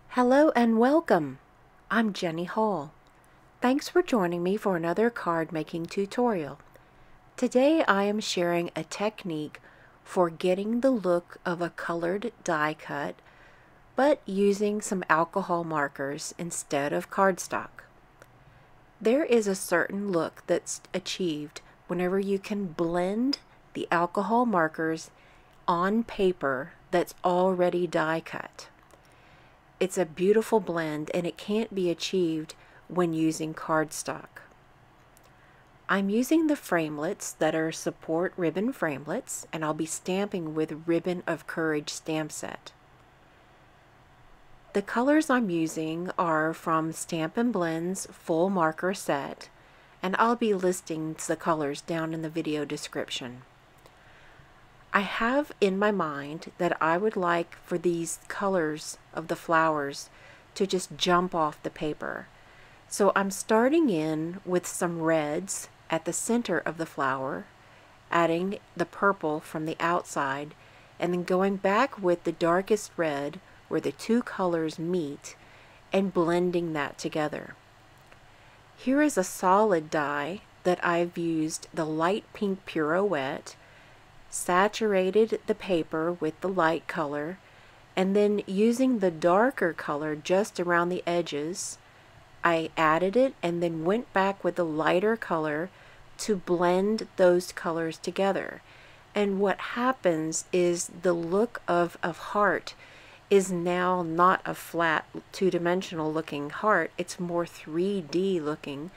Hello and welcome! I'm Jenny Hall. Thanks for joining me for another card making tutorial. Today I am sharing a technique for getting the look of a colored die cut, but using some alcohol markers instead of cardstock. There is a certain look that's achieved whenever you can blend the alcohol markers on paper that's already die cut. It's a beautiful blend and it can't be achieved when using cardstock. I'm using the framelits that are support ribbon framelits, and I'll be stamping with Ribbon of Courage stamp set. The colors I'm using are from Stampin' Blend's full marker set, and I'll be listing the colors down in the video description. I have in my mind that I would like for these colors of the flowers to just jump off the paper. So I'm starting in with some reds at the center of the flower, adding the purple from the outside, and then going back with the darkest red where the two colors meet and blending that together. Here is a solid die that I've used the light pink pirouette, saturated the paper with the light color, and then using the darker color just around the edges, I added it and then went back with the lighter color to blend those colors together. And what happens is the look of heart is now not a flat two-dimensional looking heart, it's more 3D looking,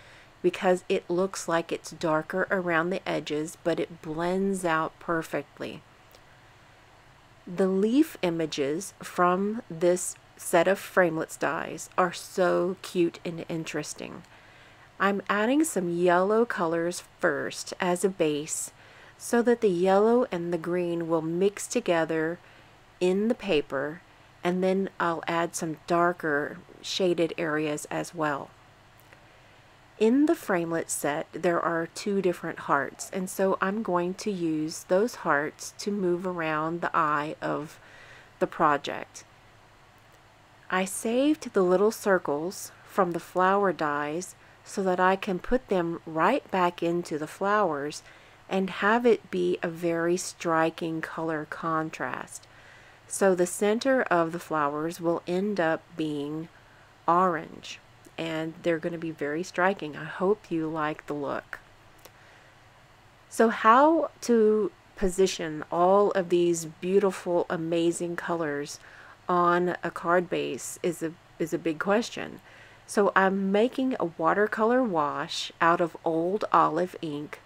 because it looks like it's darker around the edges, but it blends out perfectly. The leaf images from this set of framelits dies are so cute and interesting. I'm adding some yellow colors first as a base so that the yellow and the green will mix together in the paper, and then I'll add some darker shaded areas as well. In the framelit set, there are two different hearts, and so I'm going to use those hearts to move around the eye of the project. I saved the little circles from the flower dies so that I can put them right back into the flowers and have it be a very striking color contrast. So the center of the flowers will end up being orange, and they're going to be very striking. I hope you like the look. So how to position all of these beautiful, amazing colors on a card base is a big question. So I'm making a watercolor wash out of old olive ink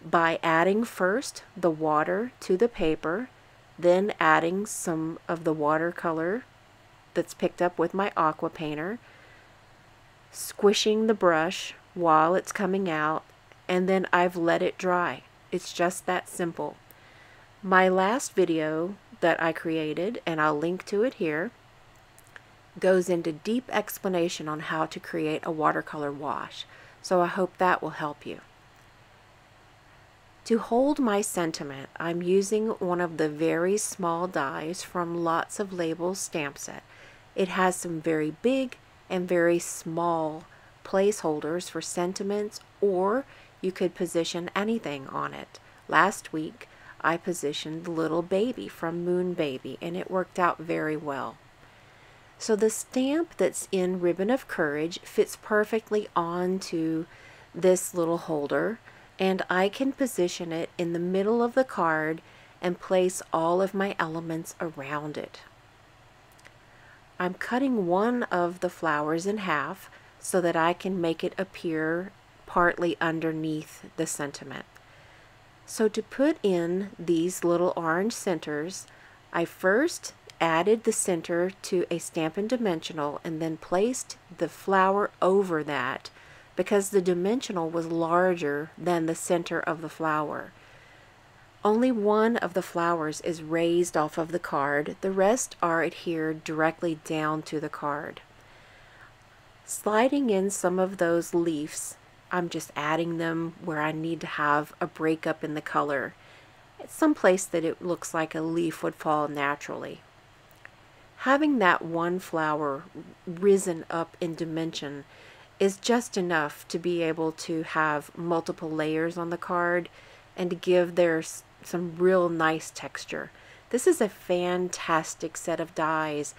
by adding first the water to the paper, then adding some of the watercolor that's picked up with my aqua painter, squishing the brush while it's coming out, and then I've let it dry. It's just that simple. My last video that I created, and I'll link to it here, goes into deep explanation on how to create a watercolor wash, so I hope that will help you. To hold my sentiment, I'm using one of the very small dies from Lots of Labels stamp set. It has some very big and very small placeholders for sentiments, or you could position anything on it. Last week I positioned the little baby from Moon Baby, and it worked out very well. So the stamp that's in Ribbon of Courage fits perfectly onto this little holder, and I can position it in the middle of the card and place all of my elements around it. I'm cutting one of the flowers in half so that I can make it appear partly underneath the sentiment. So to put in these little orange centers, I first added the center to a Stampin' Dimensional and then placed the flower over that because the dimensional was larger than the center of the flower. Only one of the flowers is raised off of the card. The rest are adhered directly down to the card. Sliding in some of those leaves, I'm just adding them where I need to have a breakup in the color. It's someplace that it looks like a leaf would fall naturally. Having that one flower risen up in dimension is just enough to be able to have multiple layers on the card and to give there some real nice texture. This is a fantastic set of dies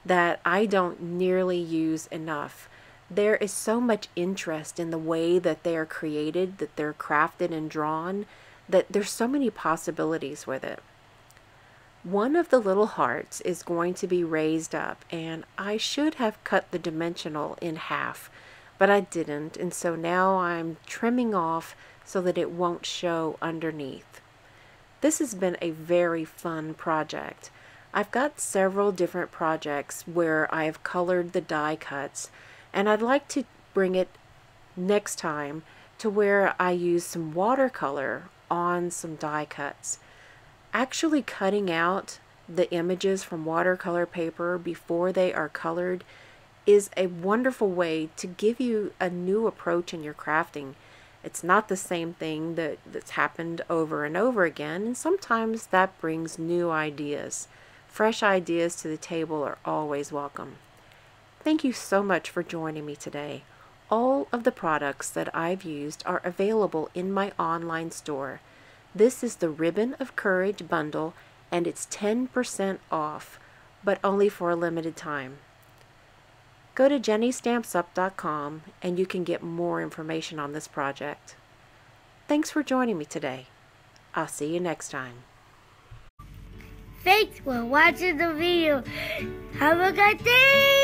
that I don't nearly use enough. There is so much interest in the way that they are created, that they're crafted and drawn, that there's so many possibilities with it. One of the little hearts is going to be raised up, and I should have cut the dimensional in half, but I didn't, and so now I'm trimming off so that it won't show underneath. This has been a very fun project. I've got several different projects where I've colored the die cuts, and I'd like to bring it next time to where I use some watercolor on some die cuts. Actually cutting out the images from watercolor paper before they are colored is a wonderful way to give you a new approach in your crafting. It's not the same thing that's happened over and over again, and sometimes that brings new ideas. Fresh ideas to the table are always welcome. Thank you so much for joining me today. All of the products that I've used are available in my online store. This is the Ribbon of Courage bundle, and it's 10% off, but only for a limited time. Go to jennystampsup.com and you can get more information on this project. Thanks for joining me today. I'll see you next time. Thanks for watching the video. Have a good day!